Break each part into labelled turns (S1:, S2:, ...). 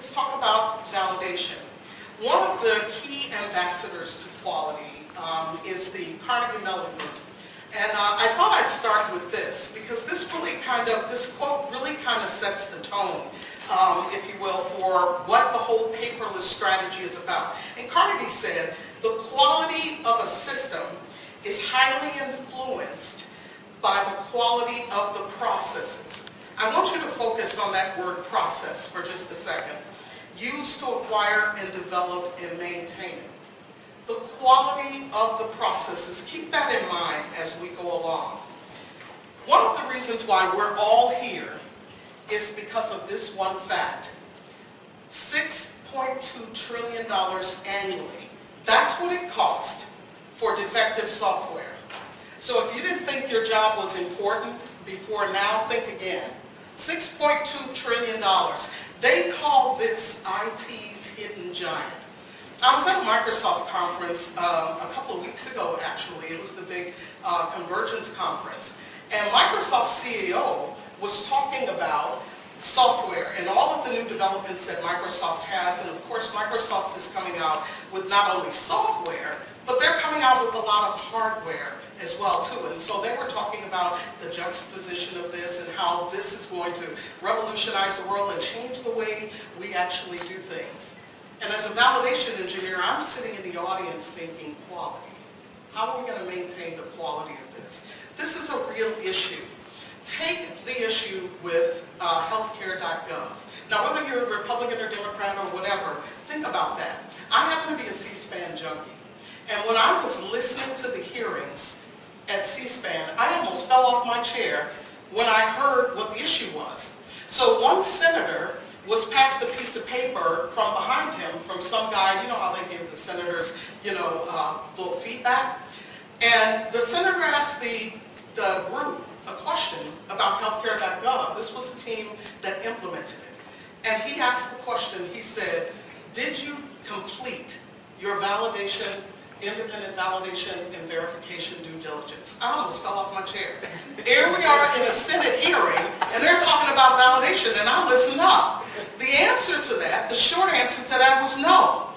S1: let's talk about validation. One of the key ambassadors to quality is the Carnegie Mellon Group. And I thought I'd start with this because this quote really kind of sets the tone, if you will, for what the whole paperless strategy is about. And Carnegie said, the quality of a system is highly influenced by the quality of the processes. I want you to focus on that word process for just a second. Used to acquire and develop and maintain it. The quality of the processes, keep that in mind as we go along. One of the reasons why we're all here is because of this one fact. $6.2 trillion annually. That's what it cost for defective software. So if you didn't think your job was important before now, think again. $6.2 trillion. They call this IT's hidden giant. I was at a Microsoft conference a couple of weeks ago, actually. It was the big Convergence conference. And Microsoft's CEO was talking about software and all of the new developments that Microsoft has. And of course, Microsoft is coming out with not only software, but they're coming out with a lot of hardware as well, too. And so they were talking about the juxtaposition of this and how this is going to revolutionize the world and change the way we actually do things. And as a validation engineer, I'm sitting in the audience thinking, quality. How are we going to maintain the quality of this? This is a real issue. Take the issue with healthcare.gov. Now, whether you're a Republican or Democrat or whatever, think about that. I happen to be a C-SPAN junkie. And when I was listening to the hearings at C-SPAN, I almost fell off my chair when I heard what the issue was. So one senator was passed a piece of paper from behind him from some guy, you know how they give the senators, little feedback. And the senator asked the group a question about healthcare.gov. This was the team that implemented it. And he asked the question, he said, did you complete your validation, independent validation and verification due diligence? I almost fell off my chair. Here we are in a Senate hearing, and they're talking about validation, and I listened up. The answer to that, the short answer to that was no.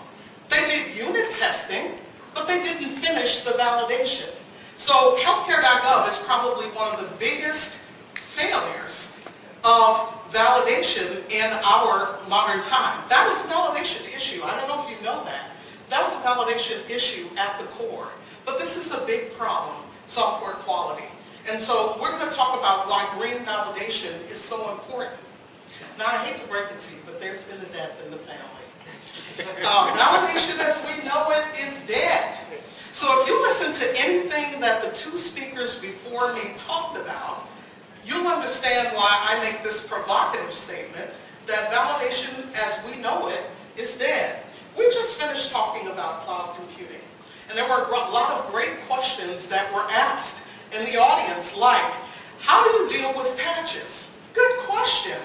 S1: They did unit testing, but they didn't finish the validation. So healthcare.gov is probably one of the biggest failures of validation in our modern time. That was a validation issue. I don't know if you know that. That was a validation issue at the core. But this is a big problem, software quality. And so we're going to talk about why green validation is so important. Now, I hate to break it to you, but there's been a death in the family. Validation as we know it is dead. So if you listen to anything that the two speakers before me talked about, you'll understand why I make this provocative statement that validation as we know it is dead. We just finished talking about cloud computing. And there were a lot of great questions that were asked in the audience, like, how do you deal with patches? Good question.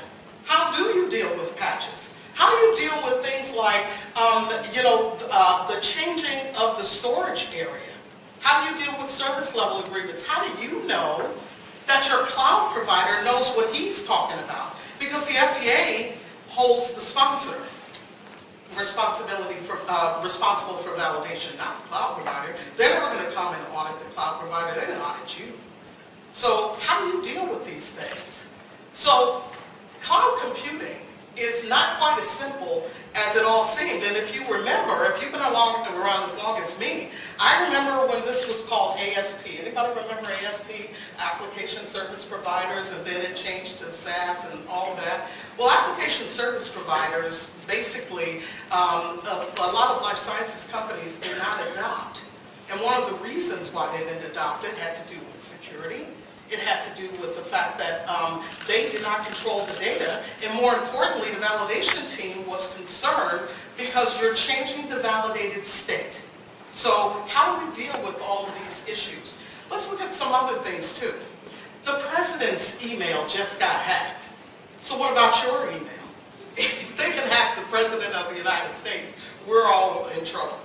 S1: How do you deal with patches? How do you deal with things like, the changing of the storage area? How do you deal with service level agreements? How do you know that your cloud provider knows what he's talking about? Because the FDA holds the sponsor responsible for validation, not the cloud provider. They're never going to come and audit the cloud provider. They're going to audit you. So how do you deal with these things? So cloud computing is not quite as simple as it all seemed. And if you remember, if you've been around as long as me, I remember when this was called ASP. Anybody remember ASP? Application Service Providers, and then it changed to SaaS and all of that. Well, application service providers, basically, a lot of life sciences companies did not adopt. And one of the reasons why they didn't adopt it had to do with security. It had to do with the fact that they did not control the data, and more importantly, the validation team was concerned because you're changing the validated state. So how do we deal with all of these issues? Let's look at some other things too. The president's email just got hacked. So what about your email? If they can hack the president of the United States, we're all in trouble.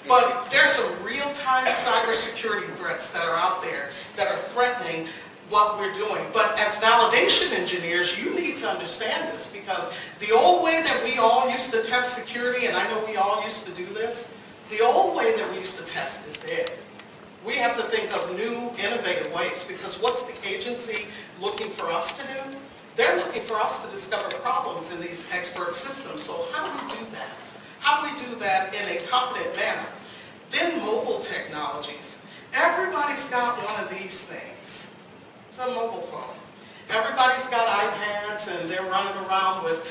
S1: But there's some real-time cybersecurity threats that are out there that are threatening what we're doing. But as validation engineers, you need to understand this, because the old way that we all used to test security, and I know we all used to do this, the old way that we used to test is dead. We have to think of new, innovative ways, because what's the agency looking for us to do? They're looking for us to discover problems in these expert systems. So how do we do that? How do we do that in a competent manner? Then mobile technologies. Everybody's got one of these things. It's a mobile phone. Everybody's got iPads and they're running around with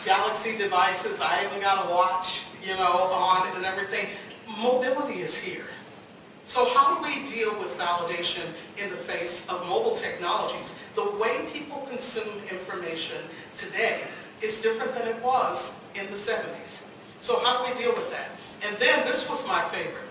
S1: Galaxy devices. I even got a watch, on it and everything. Mobility is here. So how do we deal with validation in the face of mobile technologies? The way people consume information today is different than it was in the 70s. So how do we deal with that? And then this was my favorite.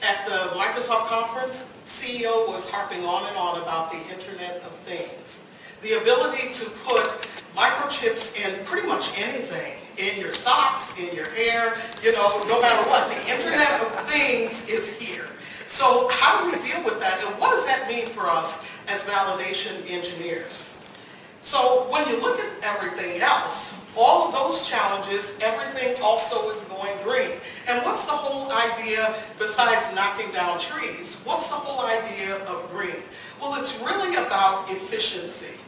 S1: At the Microsoft conference, CEO was harping on and on about the Internet of Things. The ability to put microchips in pretty much anything, in your socks, in your hair, no matter what. The Internet of Things is here. So how do we deal with that, and what does that mean for us as validation engineers? So when you look at everything else, all of those challenges, everything also is going green. And what's the whole idea, besides knocking down trees, what's the whole idea of green? Well, it's really about efficiency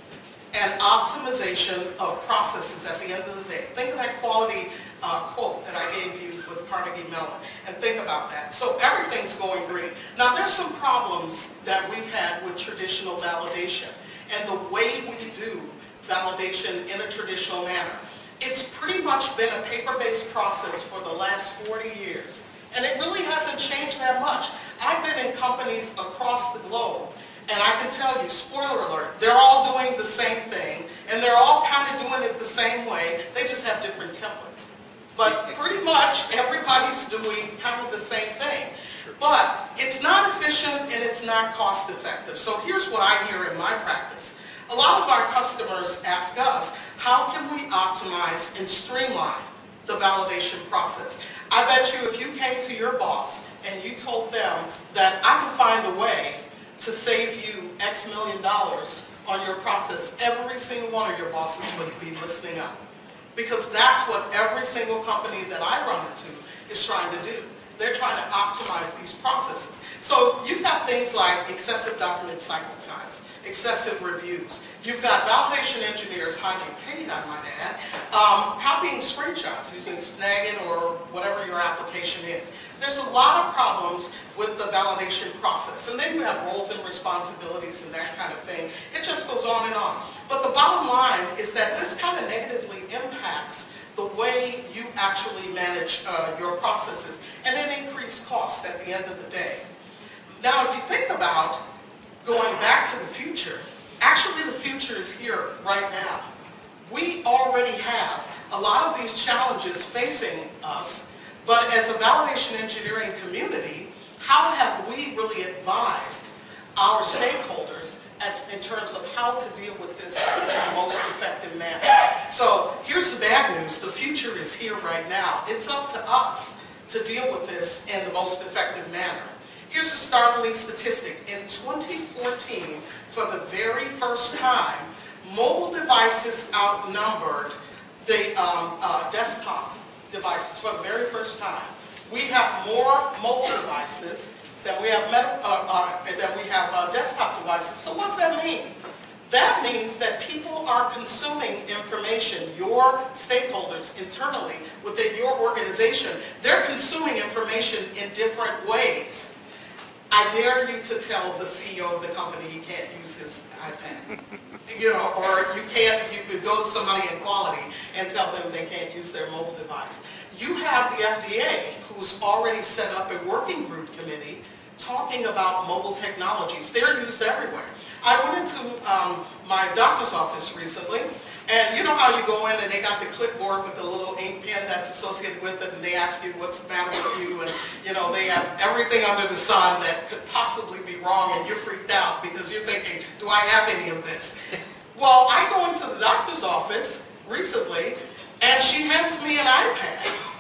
S1: and optimization of processes at the end of the day. Think of that quality quote that I gave you with Carnegie Mellon, and think about that. So everything's going green. Now there's some problems that we've had with traditional validation and the way we do validation in a traditional manner. It's pretty much been a paper-based process for the last 40 years, and it really hasn't changed that much. I've been in companies across the globe, and I can tell you, spoiler alert, they're all doing the same thing, and they're all kind of doing it the same way. They just have different templates. But pretty much everybody's doing kind of the same thing. But it's not efficient and it's not cost effective. So here's what I hear in my practice. A lot of our customers ask us, how can we optimize and streamline the validation process? I bet you if you came to your boss and you told them that I can find a way to save you X million dollars on your process, every single one of your bosses would be listening up. Because that's what every single company that I run into is trying to do. They're trying to optimize these processes. So you've got things like excessive document cycle times, excessive reviews. You've got validation engineers, highly paid, I might add, copying screenshots using Snagit or whatever your application is. There's a lot of problems with the validation process. And then you have roles and responsibilities and that kind of thing. It just goes on and on. But the bottom line is that this kind of negatively impacts the way you actually manage your processes, and it increases costs at the end of the day. Now, if you think about going back to the future, actually the future is here right now. We already have a lot of these challenges facing us, but as a validation engineering community, how have we really advised our stakeholders in terms of how to deal with this in the most effective manner? So here's the bad news. The future is here right now. It's up to us to deal with this in the most effective manner. Here's a startling statistic. In 2014, for the very first time, mobile devices outnumbered the desktop devices for the very first time. We have more mobile devices than we have desktop devices. So what does that mean? That means that people are consuming information, your stakeholders internally within your organization, they're consuming information in different ways. I dare you to tell the CEO of the company he can't use his iPad. Or you could go to somebody in quality and tell them they can't use their mobile device. You have the FDA, who's already set up a working group committee talking about mobile technologies. They're used everywhere. I went into my doctor's office recently, and you know how you go in and they got the clipboard with the little ink pen that's associated with it, and they ask you what's the matter with you, and they have everything under the sun that could possibly be wrong, and you're freaked out because you're thinking, do I have any of this? Well, I go into the doctor's office recently, and she hands me an iPad.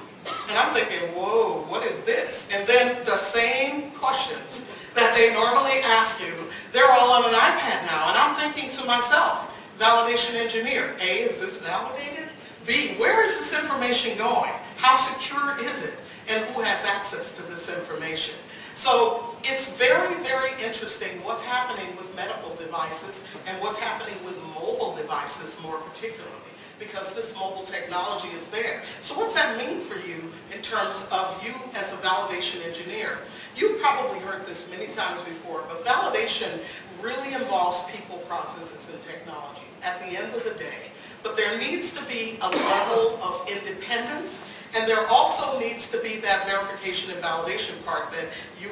S1: And I'm thinking, whoa, what is this? And then the same questions that that they normally ask you, they're all on an iPad now. And I'm thinking to myself, validation engineer, A, is this validated? B, where is this information going? How secure is it? And who has access to this information? So it's very, very interesting what's happening with medical devices and what's happening with mobile devices more particularly, because this mobile technology is there. So what's that mean for you in terms of you as a validation engineer? You've probably heard this many times before, but validation really involves people, processes, and technology at the end of the day. But there needs to be a level of independence, and there also needs to be that verification and validation part that you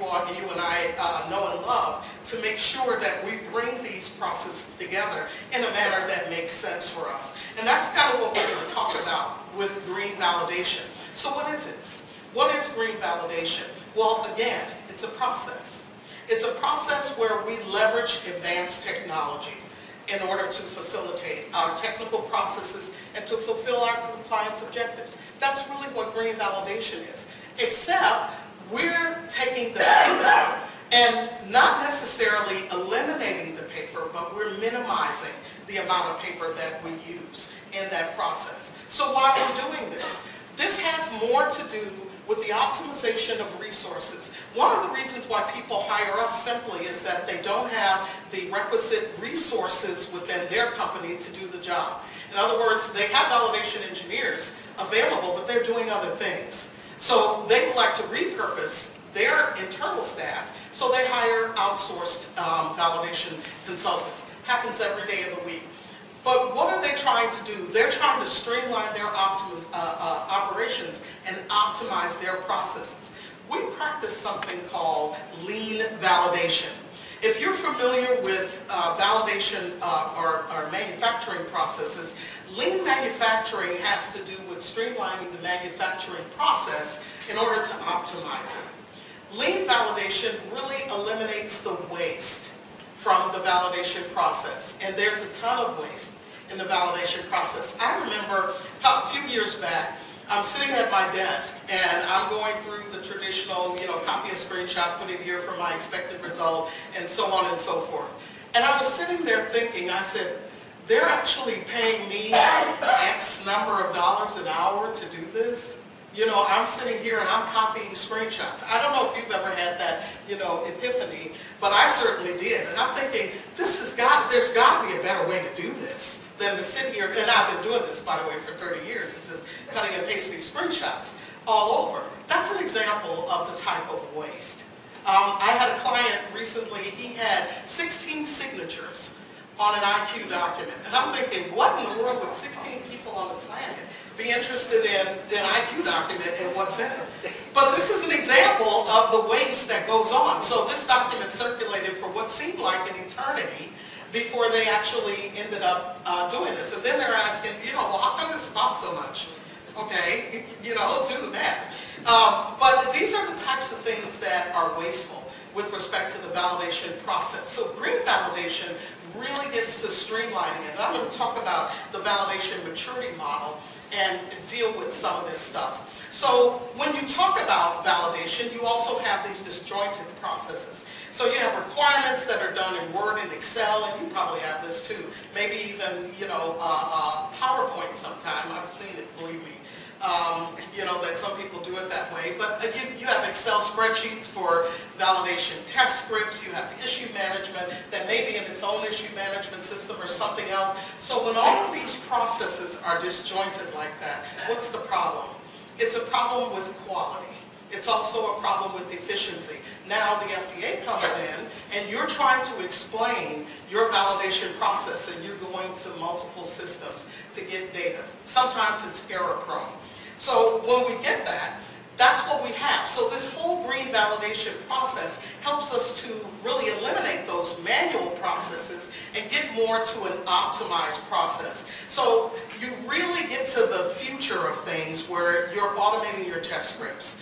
S1: and I know and love, to make sure that we bring these processes together in a manner that makes sense for us. And that's kind of what we're going to talk about with green validation. So what is it? What is green validation? Well, again, it's a process. It's a process where we leverage advanced technology in order to facilitate our technical processes and to fulfill our compliance objectives. That's really what green validation is. Except we're taking the paper and not necessarily eliminating the paper, but we're minimizing the amount of paper that we use in that process. So why we're doing this? This has more to do with the optimization of resources. One of the reasons why people hire us simply is that they don't have the requisite resources within their company to do the job. In other words, they have validation engineers available, but they're doing other things. So they would like to repurpose their internal staff, so they hire outsourced validation consultants. Happens every day of the week. But what are they trying to do? They're trying to streamline their operations and optimize their processes. We practice something called lean validation. If you're familiar with validation or manufacturing processes, lean manufacturing has to do with streamlining the manufacturing process in order to optimize it. Lean validation really eliminates the waste from the validation process, and there's a ton of waste in the validation process. I remember a few years back, I'm sitting at my desk and I'm going through the traditional, copy a screenshot, put it here for my expected result, and so on and so forth. And I was sitting there thinking, I said, they're actually paying me X number of dollars an hour to do this? I'm sitting here and I'm copying screenshots. I don't know if you've ever had that, epiphany, but I certainly did. And I'm thinking, there's got to be a better way to do this than to sit here, and I've been doing this, by the way, for 30 years. It's just cutting and pasting screenshots all over. That's an example of the type of waste. I had a client recently, he had 16 signatures on an IQ document. And I'm thinking, what in the world would 16 people on the planet be interested in an IQ document and what's in it? But this is an example of the waste that goes on. So this document circulated for what seemed like an eternity before they actually ended up doing this. And then they're asking, well, how come this costs so much? Okay, do the math. But these are the types of things that are wasteful with respect to the validation process. So green validation really gets to streamlining it. And I'm going to talk about the validation maturity model and deal with some of this stuff. So when you talk about validation, you also have these disjointed processes. So you have requirements that are done in Word and Excel, and you probably have this too. Maybe even, PowerPoint sometime. I've seen it, believe me. That some people do it that way. But you have Excel spreadsheets for validation test scripts. You have issue management that may be in its own issue management system or something else. So when all of these processes are disjointed like that, what's the problem? It's a problem with quality. It's also a problem with efficiency. Now the FDA comes in and you're trying to explain your validation process and you're going to multiple systems to get data. Sometimes it's error prone. So when we get that, that's what we have. So this whole green validation process helps us to really eliminate those manual processes and get more to an optimized process. So you really get to the future of things where you're automating your test scripts.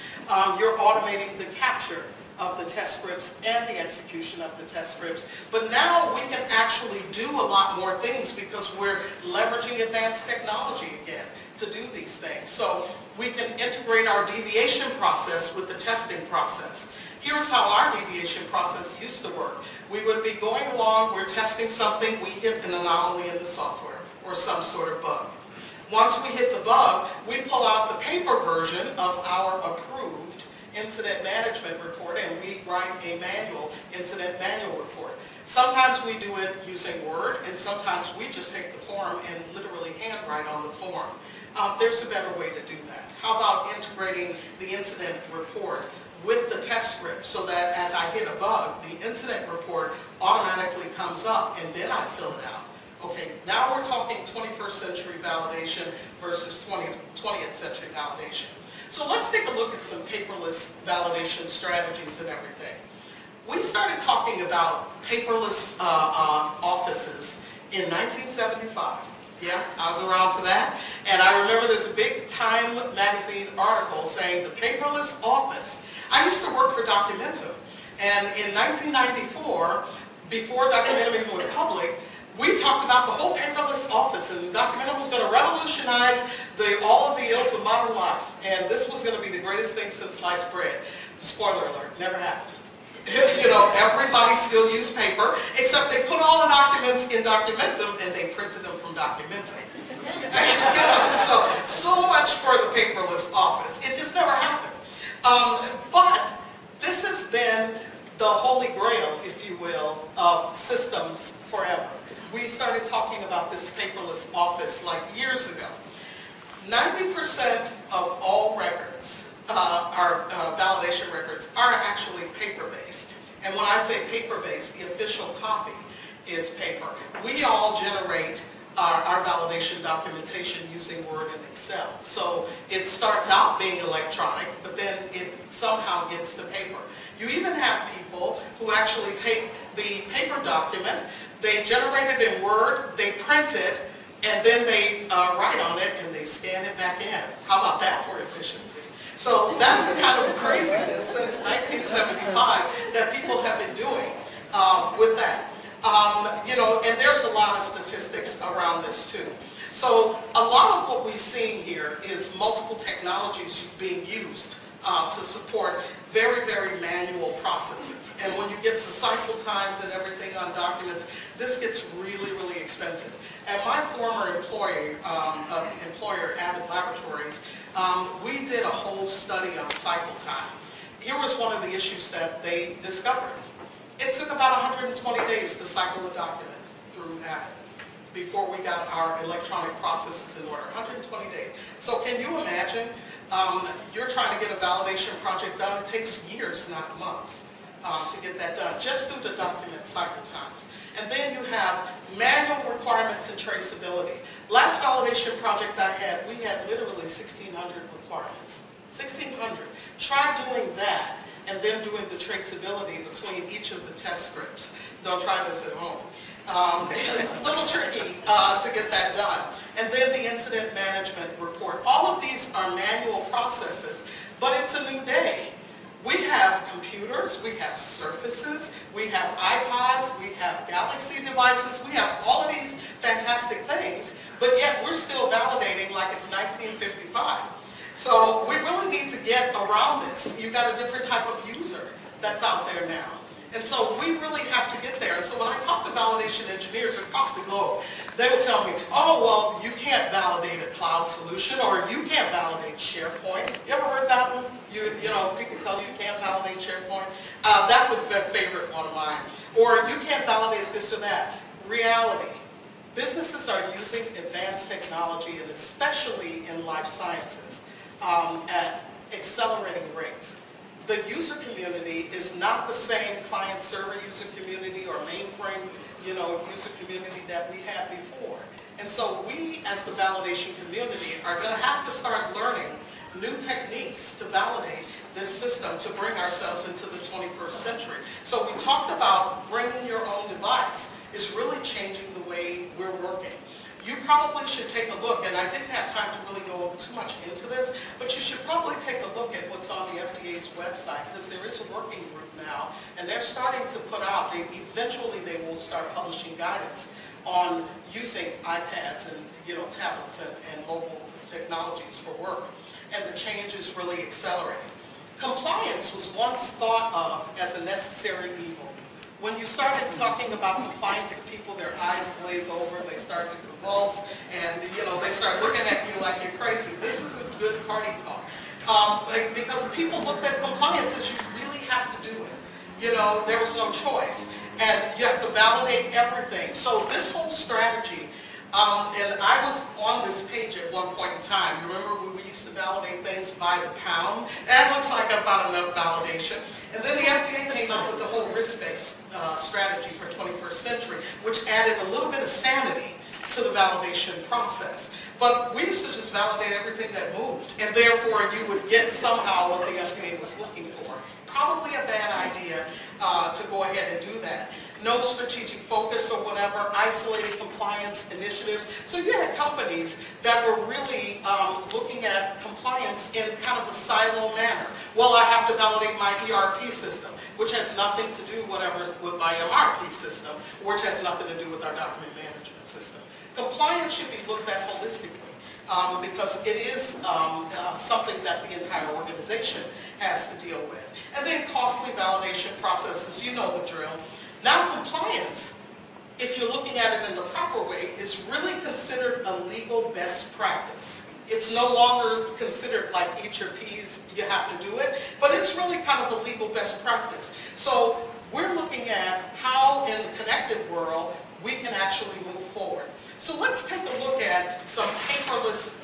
S1: You're automating the capture of the test scripts and the execution of the test scripts. But now we can actually do a lot more things because we're leveraging advanced technology again to do these things. So we can integrate our deviation process with the testing process. Here's how our deviation process used to work. We would be going along, we're testing something, we hit an anomaly in the software or some sort of bug. Once we hit the bug, we pull out the paper version of our approved incident management report and we write a manual incident manual report. Sometimes we do it using Word and sometimes we just take the form and literally handwrite on the form. There's a better way to do that. How about integrating the incident report with the test script so that as I hit a bug, the incident report automatically comes up and then I fill it out. Okay, now we're talking 21st century validation versus 20th century validation. So let's take a look at some paperless validation strategies and everything. We started talking about paperless offices in 1975. Yeah, I was around for that. And I remember there's a big Time magazine article saying the paperless office. I used to work for Documentum. And in 1994, before Documentum even went public, we talked about the whole paperless office, and Documentum was going to revolutionize all of the ills of modern life. And this was going to be the greatest thing since sliced bread. Spoiler alert, never happened. You know, everybody still used paper, except they put all the documents in Documentum and they printed them from Documentum. You know, so much for the paperless office. It just never happened. But this has been the holy grail, if you will, of systems forever. We started talking about this paperless office like years ago. 90% of all records, our validation records, are actually paper-based. And when I say paper-based, the official copy is paper. We all generate our validation documentation using Word and Excel. So it starts out being electronic, but then it somehow gets to paper. You even have people who actually take the paper document, they generate it in Word, they print it, and then they write on it and they scan it back in. How about that for efficiency? So that's the kind of craziness since 1975 that people have been doing with that. You know, and there's a lot of statistics around this too. So a lot of what we've seen here is multiple technologies being used to support very, very manual processes. And when you get to cycle times and everything on documents, this gets really, really expensive. At my former employer, Avid Laboratories, we did a whole study on cycle time. Here was one of the issues that they discovered. It took about 120 days to cycle a document through Avid before we got our electronic processes in order. 120 days. So can you imagine, you're trying to get a validation project done, it takes years, not months, to get that done, just through the document cycle times. And then you have manual requirements and traceability. Last validation project I had, we had literally 1,600 requirements. 1,600. Try doing that and then doing the traceability between each of the test scripts. Don't try this at home. A little tricky to get that done. And then the incident management report. All of these are manual processes, but it's a new day. We have computers, we have Surfaces, we have iPods, we have Galaxy devices, we have all of these fantastic things, but yet we're still validating like it's 1955. So we really need to get around this. You've got a different type of user that's out there now. And so we really have to get there. And so when I talk to validation engineers across the globe, they will tell me, oh, well, you can't validate a cloud solution, or you can't validate SharePoint. You ever heard that one? You know, people tell you can't validate SharePoint. That's a favorite one of mine. Or you can't validate this or that. Reality. Businesses are using advanced technology, and especially in life sciences, at accelerating rates. The user community is not the same client-server user community or mainframe, user community that we had before. And so we, as the validation community, are going to have to start learning new techniques to validate this system to bring ourselves into the 21st century. So we talked about bringing your own device is really changing the way we're working. You probably should take a look, and I didn't have time to really go too much into this, but you should probably take a look at what's on the FDA's website, because there is a working group now, and they're starting to put out, eventually they will start publishing guidance on using iPads and tablets and mobile technologies for work, and the change is really accelerating. Compliance was once thought of as a necessary evil. When you started talking about compliance to people, their eyes glaze over, they start to convulse, and they start looking at you like you're crazy. This isn't good party talk. Because people looked at compliance as you really have to do it. There was no choice. And you have to validate everything. So this whole strategy, and I was on this page at one point in time. You remember we used to validate things by the pound? That looks like about enough validation. And then the FDA came up with the whole risk-based strategy for 21st century, which added a little bit of sanity to the validation process. But we used to just validate everything that moved, and therefore you would get somehow what the FDA was looking for. Probably a bad idea to go ahead and do that. No strategic focus or whatever, isolated compliance initiatives. So you had companies that were really looking at compliance in kind of a silo manner. Well, I have to validate my ERP system, which has nothing to do with my MRP system, which has nothing to do with our document management system. Compliance should be looked at holistically because it is something that the entire organization has to deal with. And then costly validation processes, you know the drill. Now compliance, if you're looking at it in the proper way, is really considered a legal best practice. It's no longer considered like eat your P's, you have to do it, but it's really kind of a legal best practice. So we're looking at how in the connected world we can actually move forward. So let's take a look at some paperless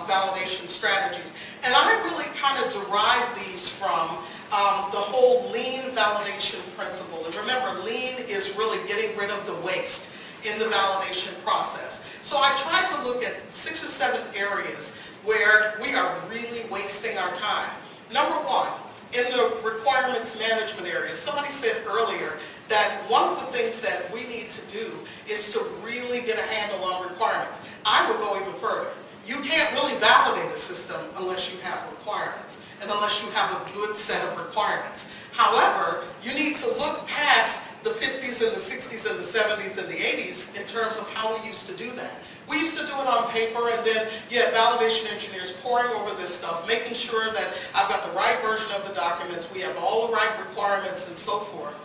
S1: validation strategies. And I really kind of derive these from the whole lean validation principle. And remember, lean is really getting rid of the waste in the validation process. So I tried to look at 6 or 7 areas where we are really wasting our time. Number one, in the requirements management area, somebody said earlier that one of the things that we need to do is to really get a handle on requirements. I would go even further. You can't really validate a system unless you have requirements and unless you have a good set of requirements. However, you need to look past the 50s and the 60s and the 70s and the 80s in terms of how we used to do that. We used to do it on paper, and then you had validation engineers poring over this stuff, making sure that I've got the right version of the documents, we have all the right requirements and so forth.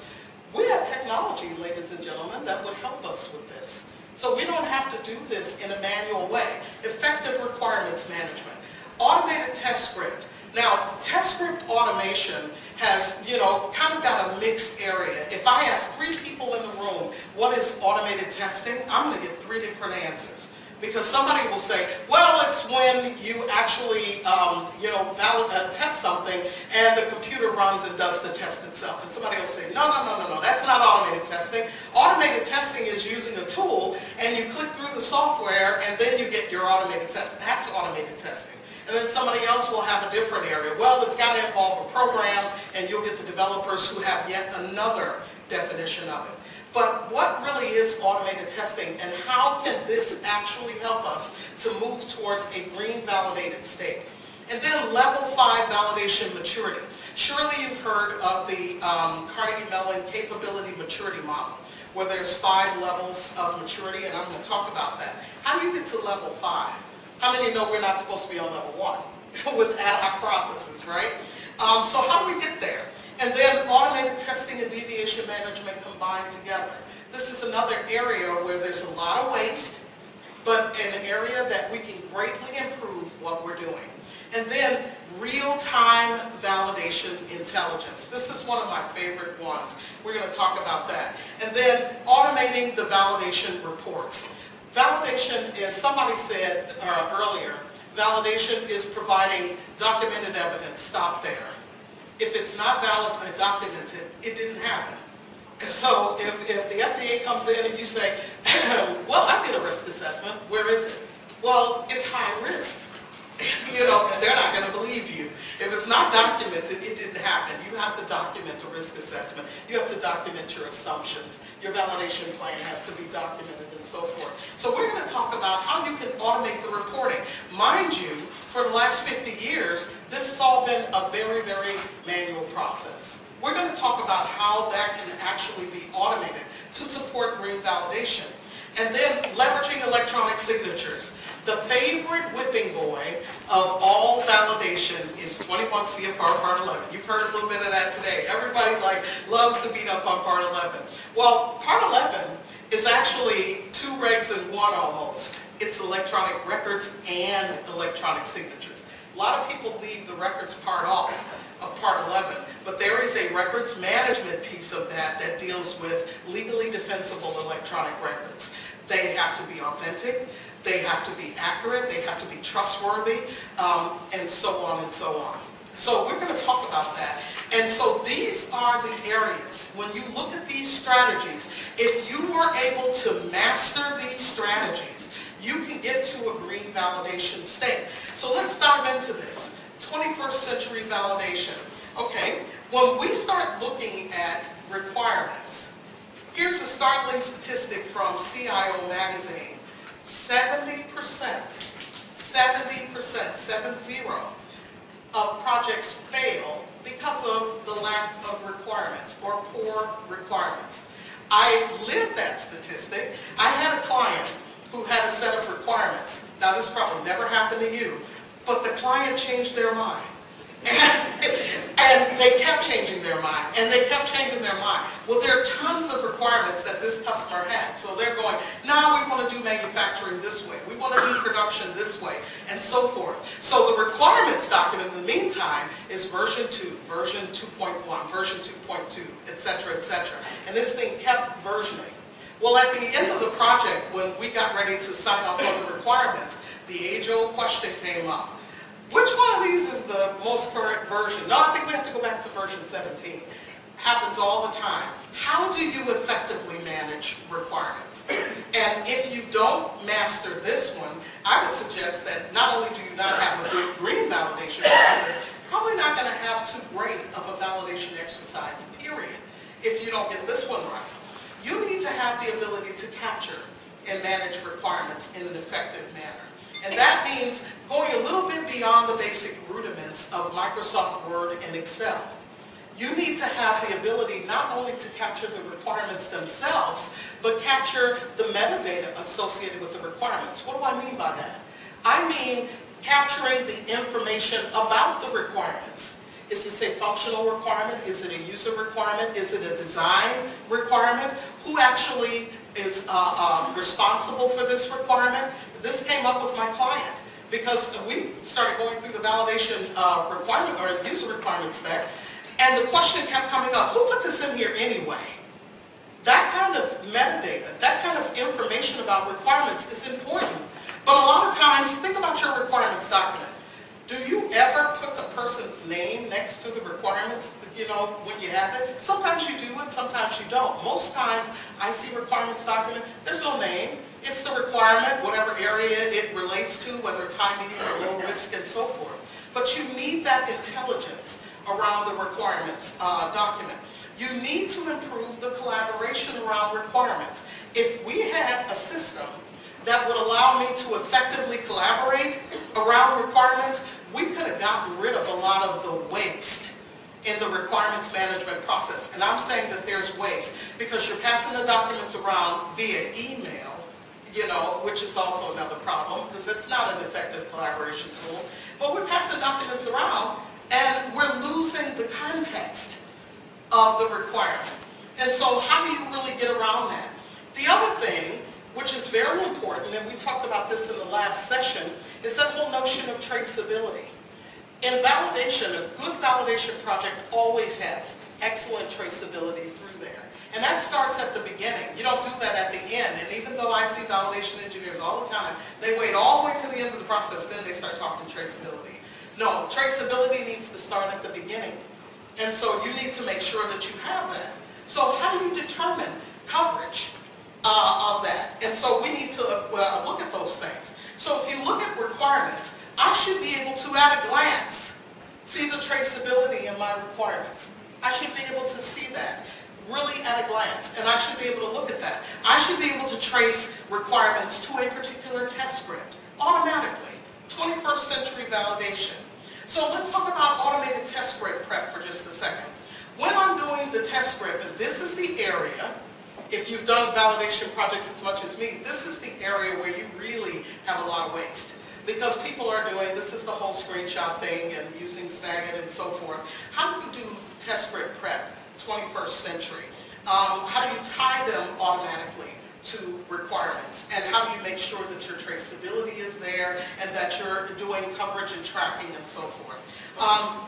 S1: We have technology, ladies and gentlemen, that would help us with this. So we don't have to do this in a manual way. Effective requirements management. Automated test script. Now, test script automation has, kind of got a mixed area. If I ask 3 people in the room, what is automated testing? I'm going to get 3 different answers. Because somebody will say, well, it's when you actually, test something and the computer runs and does the test itself. And somebody will say, no, that's not automated testing. Automated testing is using a tool and you click through the software and then you get your automated test. That's automated testing. And then somebody else will have a different area. Well, it's got to involve a program, and you'll get the developers who have yet another definition of it. But what really is automated testing, and how can this actually help us to move towards a green validated state? And then level 5 validation maturity. Surely you've heard of the Carnegie Mellon capability maturity model, where there's 5 levels of maturity, and I'm going to talk about that. How do you get to level 5? How many know we're not supposed to be on level 1 with ad hoc processes, right? So how do we get there? And then automated testing and deviation management combined together. This is another area where there's a lot of waste, but an area that we can greatly improve what we're doing. And then real-time validation intelligence. This is one of my favorite ones. We're going to talk about that. And then automating the validation reports. Validation, as somebody said earlier, validation is providing documented evidence. Stop there. If it's not documented, it didn't happen. And so if the FDA comes in and you say, well, I did a risk assessment, where is it? Well, it's high risk. They're not going to believe you. If it's not documented, it didn't happen. You have to document a risk assessment. You have to document your assumptions. Your validation plan has to be documented and so forth. So we're going to talk about how you can automate the reporting. Mind you, for the last 50 years, this has all been a very, very manual process. We're going to talk about how that can actually be automated to support green validation. And then leveraging electronic signatures. The favorite whipping boy of all validation is 21 CFR Part 11. You've heard a little bit of that today. Everybody loves to beat up on Part 11. Well, Part 11 is actually 2 regs in 1 almost. It's electronic records and electronic signatures. A lot of people leave the records part off of Part 11, but there is a records management piece of that that deals with legally defensible electronic records. They have to be authentic, they have to be accurate, they have to be trustworthy, and so on and so on. So we're going to talk about that. And so these are the areas, when you look at these strategies, if you are able to master these strategies, you can get to a green validation state. So let's dive into this. 21st century validation. Okay, when we start looking at requirements, here's a startling statistic from CIO magazine. 70%, 70% of projects fail because of the lack of requirements or poor requirements. I lived that statistic. I had a client who had a set of requirements. Now this probably never happened to you, but the client changed their mind. And they kept changing their mind, and they kept changing their mind. Well, there are tons of requirements that this customer had. So they're going, no, we want to do manufacturing this way. We want to do production this way, and so forth. So the requirements document in the meantime is version 2, version 2.1, version 2.2, etc., etc. And this thing kept versioning. Well, at the end of the project, when we got ready to sign off on the requirements, the age-old question came up. Which one of these is the most current version? No, I think we have to go back to version 17. Happens all the time. How do you effectively manage requirements? And if you don't master this one, I would suggest that not only do you not have a good green validation process, probably not going to have too great of a validation exercise, period, if you don't get this one right. You need to have the ability to capture and manage requirements in an effective manner. And that means going a little bit beyond the basic rudiments of Microsoft Word and Excel. You need to have the ability not only to capture the requirements themselves, but capture the metadata associated with the requirements. What do I mean by that? I mean capturing the information about the requirements. Is this a functional requirement? Is it a user requirement? Is it a design requirement? Who actually is responsible for this requirement? This came up with my client because we started going through the validation requirement or the user requirement spec, and the question kept coming up, who put this in here anyway? That kind of metadata, that kind of information about requirements is important. But a lot of times, think about your requirements document. Do you ever put the person's name next to the requirements, when you have it? Sometimes you do and sometimes you don't. Most times I see requirements document, there's no name. It's the requirement, whatever area it relates to, whether it's high, medium, or low risk, and so forth. But you need that intelligence around the requirements document. You need to improve the collaboration around requirements. If we had a system that would allow me to effectively collaborate around requirements, we could have gotten rid of a lot of the waste in the requirements management process. And I'm saying that there's waste because you're passing the documents around via email, which is also another problem because it's not an effective collaboration tool. But we're passing documents around and we're losing the context of the requirement. And so how do you really get around that? The other thing, which is very important, and we talked about this in the last session, is that whole notion of traceability. In validation, a good validation project always has excellent traceability through there. And that starts at the beginning. You don't do that at the end. And even though I see validation engineers all the time, they wait all the way to the end of the process, then they start talking traceability. No, traceability needs to start at the beginning. And so you need to make sure that you have that. So how do you determine coverage of that? And so we need to look at those things. So if you look at requirements, I should be able to, at a glance, see the traceability in my requirements. I should be able to see that really at a glance, and I should be able to look at that. I should be able to trace requirements to a particular test script automatically. 21st century validation. So let's talk about automated test script prep for just a second. When I'm doing the test script, and this is the area, if you've done validation projects as much as me, this is the area where you really have a lot of waste. Because people are doing, this is the whole screenshot thing and using Snagit and so forth. How do you do test script prep, 21st century? How do you tie them automatically to requirements? And how do you make sure that your traceability is there and that you're doing coverage and tracking and so forth?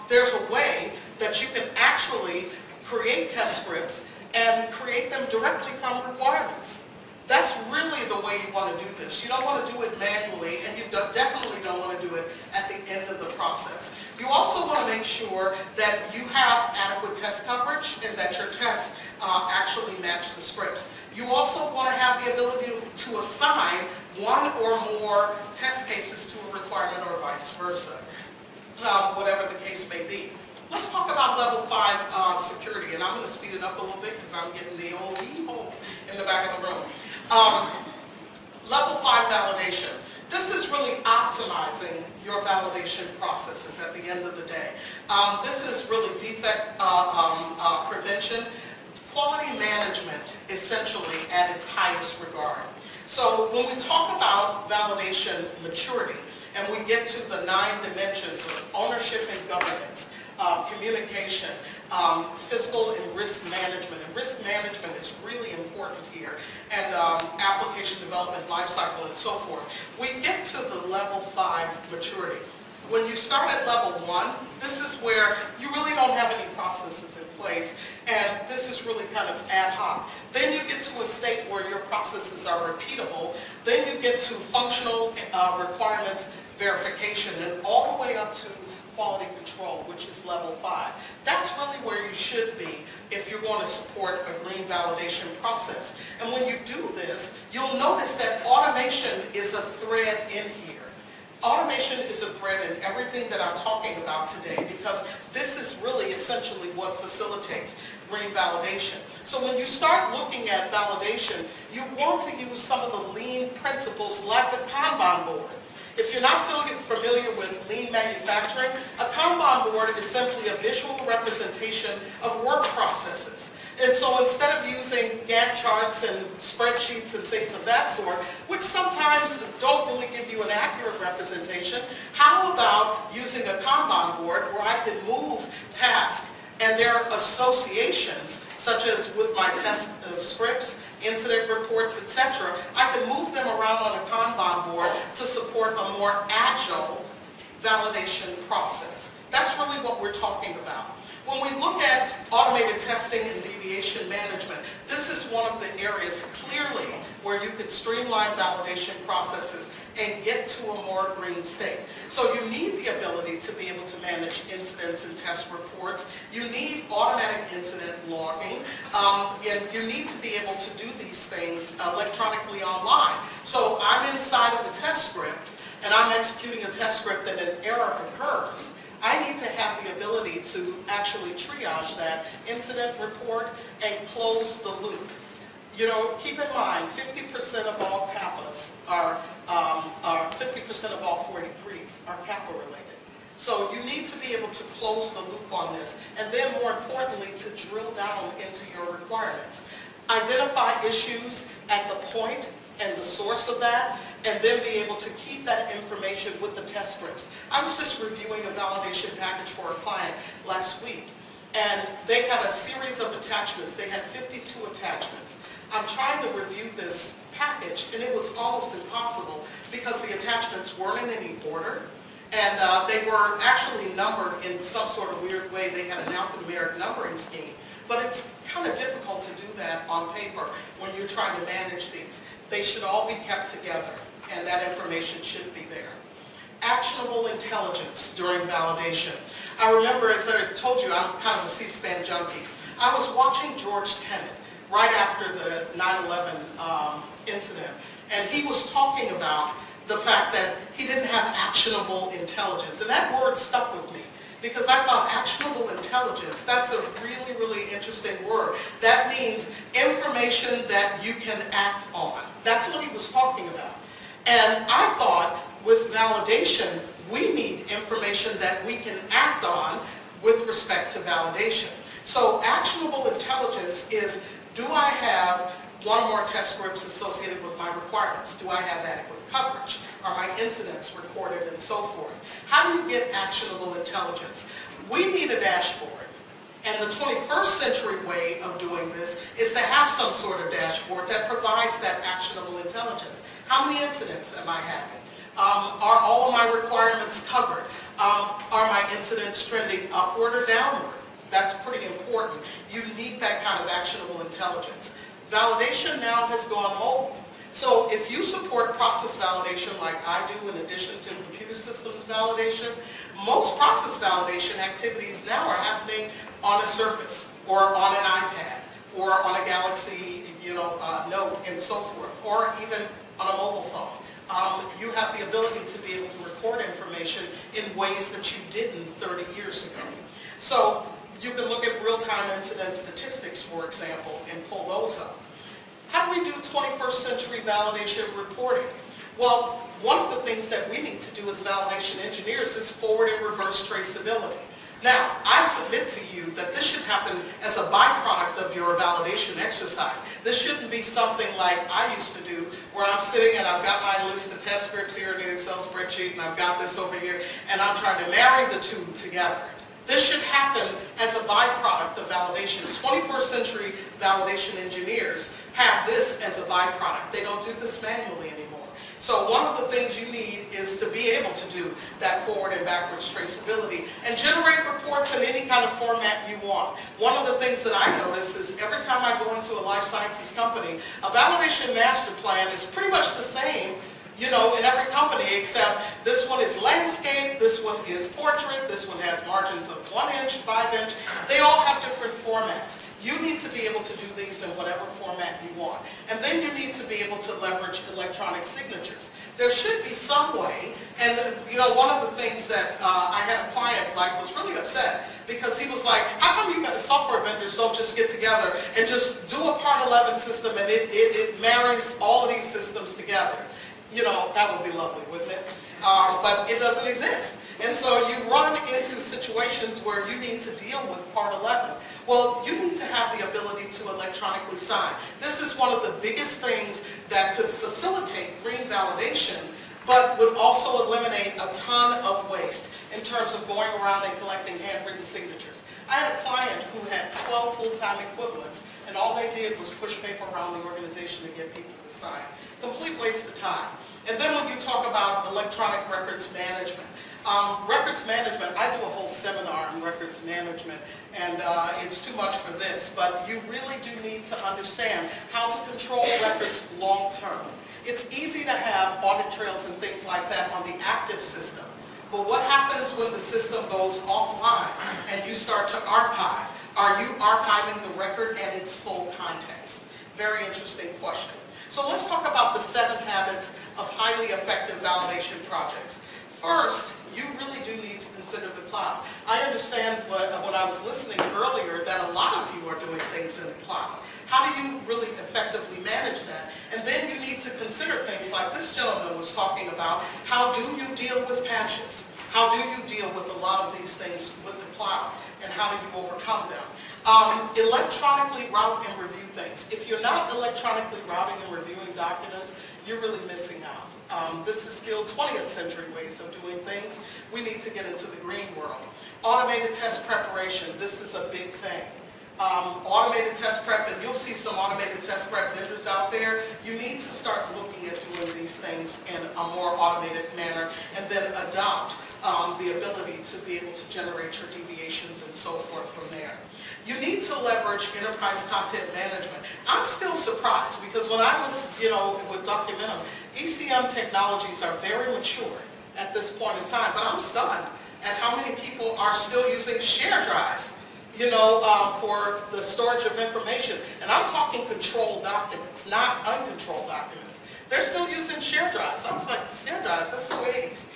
S1: There's a way that you can actually create test scripts and create them directly from requirements. That's really the way you want to do this. You don't want to do it manually, and you definitely don't want to do it at the end of the process. You also want to make sure that you have adequate test coverage and that your tests actually match the scripts. You also want to have the ability to assign one or more test cases to a requirement or vice versa, whatever the case may be. Let's talk about level 5 security, and I'm going to speed it up a little bit because I'm getting the old evil in the back of the room. Level 5 validation. This is really optimizing your validation processes at the end of the day. This is really defect prevention, quality management essentially at its highest regard. So when we talk about validation maturity, and we get to the 9 dimensions of ownership and governance, communication, fiscal and risk management. And risk management is really important here, and application development, lifecycle, and so forth. We get to the level 5 maturity. When you start at level 1, this is where you really don't have any processes in place, and this is really kind of ad hoc. Then you get to a state where your processes are repeatable. Then you get to functional requirements verification, and all the way up to quality control, which is level 5. That's really where you should be if you're going to support a green validation process. And when you do this, you'll notice that automation is a thread in here. Automation is a thread in everything that I'm talking about today, because this is really essentially what facilitates green validation. So when you start looking at validation, you want to use some of the lean principles like a Kanban board. If you're not familiar with lean manufacturing, a Kanban board is simply a visual representation of work processes. And so instead of using Gantt charts and spreadsheets and things of that sort, which sometimes don't really give you an accurate representation, how about using a Kanban board where I can move tasks and their associations, such as with my test scripts, incident reports, etc. I can move them around on a Kanban board to support a more agile validation process. That's really what we're talking about. When we look at automated testing and deviation management, this is one of the areas clearly where you could streamline validation processes and get to a more green state. So you need the ability to be able to manage incidents and test reports. You need automatic incident logging, and you need to be able to do these things electronically online. So I'm inside of a test script, and I'm executing a test script and an error occurs. I need to have the ability to actually triage that incident report and close the loop. You know, keep in mind, 50% of all CAPAs are 50% of all 43s are CAPA related. So you need to be able to close the loop on this, and then more importantly, to drill down into your requirements. Identify issues at the point and the source of that, and then be able to keep that information with the test scripts. I was just reviewing a validation package for a client last week, and they had a series of attachments. They had 52 attachments. I'm trying to review this package, and it was almost impossible because the attachments weren't in any order, and they were actually numbered in some sort of weird way. They had an alphanumeric numbering scheme, but it's kind of difficult to do that on paper when you're trying to manage these. They should all be kept together, and that information should be there. Actionable intelligence during validation. I remember, as I told you, I'm kind of a C-SPAN junkie. I was watching George Tenet right after the 9/11 incident, and he was talking about the fact that he didn't have actionable intelligence, and that word stuck with me because I thought actionable intelligence, that's a really, really interesting word. That means information that you can act on. That's what he was talking about. And I thought with validation, we need information that we can act on with respect to validation. So actionable intelligence is, do I have one or more test scripts associated with my requirements. Do I have adequate coverage? Are my incidents recorded and so forth? How do you get actionable intelligence? We need a dashboard. And the 21st century way of doing this is to have some sort of dashboard that provides that actionable intelligence. How many incidents am I having? Are all of my requirements covered? Are my incidents trending upward or downward? That's pretty important. You need that kind of actionable intelligence. Validation now has gone mobile. So if you support process validation like I do in addition to computer systems validation, most process validation activities now are happening on a Surface or on an iPad or on a Galaxy Note and so forth, or even on a mobile phone. You have the ability to be able to record information in ways that you didn't 30 years ago. So you can look at real-time incident statistics, for example, and pull those up. How do we do 21st century validation reporting? Well, one of the things that we need to do as validation engineers is forward and reverse traceability. Now, I submit to you that this should happen as a byproduct of your validation exercise. This shouldn't be something like I used to do, where I'm sitting and I've got my list of test scripts here in the Excel spreadsheet, and I've got this over here, and I'm trying to marry the two together. This should happen as a byproduct of validation. 21st century validation engineers have this as a byproduct. They don't do this manually anymore. So one of the things you need is to be able to do that forward and backwards traceability and generate reports in any kind of format you want. One of the things that I notice is every time I go into a life sciences company, a validation master plan is pretty much the same, in every company, except this one is landscape, this one is portrait, this one has margins of 1 inch, 5 inch. They all have different formats. You need to be able to do these in whatever format you want. And then you need to be able to leverage electronic signatures. There should be some way, and one of the things that I had a client was really upset because he was like, how come you guys software vendors don't just get together and just do a Part 11 system and it marries all of these systems together? That would be lovely, wouldn't it? But it doesn't exist. And so you run into situations where you need to deal with Part 11. Well, you need to have the ability to electronically sign. This is one of the biggest things that could facilitate green validation, but would also eliminate a ton of waste in terms of going around and collecting handwritten signatures. I had a client who had 12 full-time equivalents, and all they did was push paper around the organization to get people to sign. Complete waste of time. And then when you talk about electronic records management, I do a whole seminar on records management, and it's too much for this, but you really do need to understand how to control records long term. It's easy to have audit trails and things like that on the active system, but what happens when the system goes offline and you start to archive? Are you archiving the record and its full context? Very interesting question. So let's talk about the 7 habits of highly effective validation projects. First, you really do need to consider the cloud. I understand when I was listening earlier that a lot of you are doing things in the cloud. How do you really effectively manage that? And then you need to consider things like this gentleman was talking about. How do you deal with patches? How do you deal with a lot of these things with the cloud? And how do you overcome them? Electronically route and review things. If you're not electronically routing and reviewing documents, you're really missing out. This is still 20th century ways of doing things. We need to get into the green world. Automated test preparation. This is a big thing. Automated test prep, and you'll see some automated test prep vendors out there. You need to start looking at doing these things in a more automated manner and then adopt the ability to be able to generate your deviations and so forth from there. You need to leverage enterprise content management. I'm still surprised because when I was, with Documentum, ECM technologies are very mature at this point in time, but I'm stunned at how many people are still using share drives, for the storage of information. And I'm talking controlled documents, not uncontrolled documents. They're still using share drives. I was like, share drives, that's so 80s.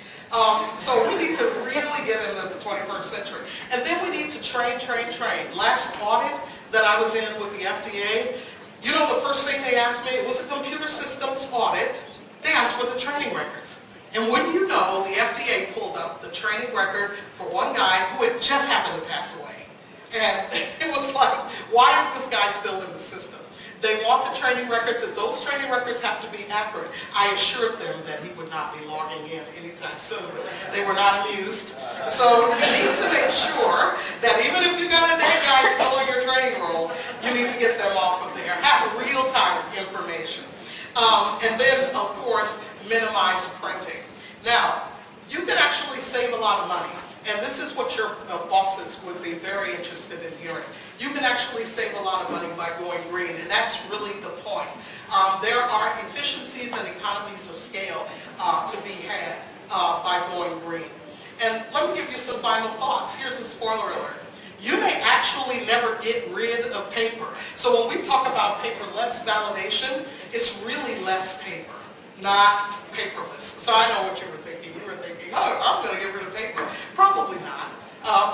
S1: So we need to really get into the 21st century. And then we need to train. Last audit that I was in with the FDA, the first thing they asked me, it was a computer systems audit. They asked for the training records. And wouldn't you know, the FDA pulled up the training record for one guy who had just happened to pass away. And it was like, why is this guy still in the system? They want the training records, and those training records have to be accurate. I assured them that he would not be logging in anytime soon, but they were not amused. So you need to make sure that even if you got a dead guy still in your training role, you need to get them off of there. Have real-time information. And then, of course, minimize printing. Now, you can actually save a lot of money. And this is what your bosses would be very interested in hearing. You can actually save a lot of money by going green, and that's really the point. There are efficiencies and economies of scale to be had by going green. And let me give you some final thoughts. Here's a spoiler alert. You may actually never get rid of paper. So when we talk about paperless validation, it's really less paper, not paperless. So I know what you were thinking. You were thinking, oh, I'm going to get rid of paper. Probably not.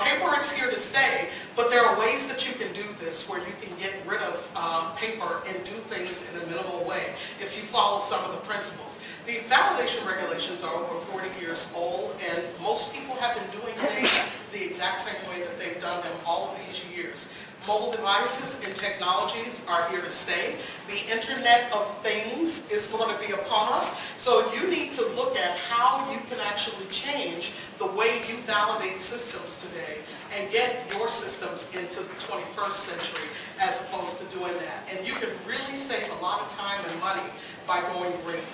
S1: Paper is here to stay, but there are ways that you can do this where you can get rid of paper and do things in a minimal way if you follow some of the principles. The validation regulations are over 40 years old, and most people have been doing things the exact same way that they've done them all of these years. Mobile devices and technologies are here to stay. The Internet of Things is going to be upon us. So you need to look at how you can actually change the way you validate systems today and get your systems into the 21st century as opposed to doing that. And you can really save a lot of time and money by going green.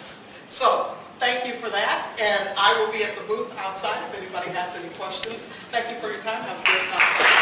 S1: So thank you for that. And I will be at the booth outside if anybody has any questions. Thank you for your time. Have a great time.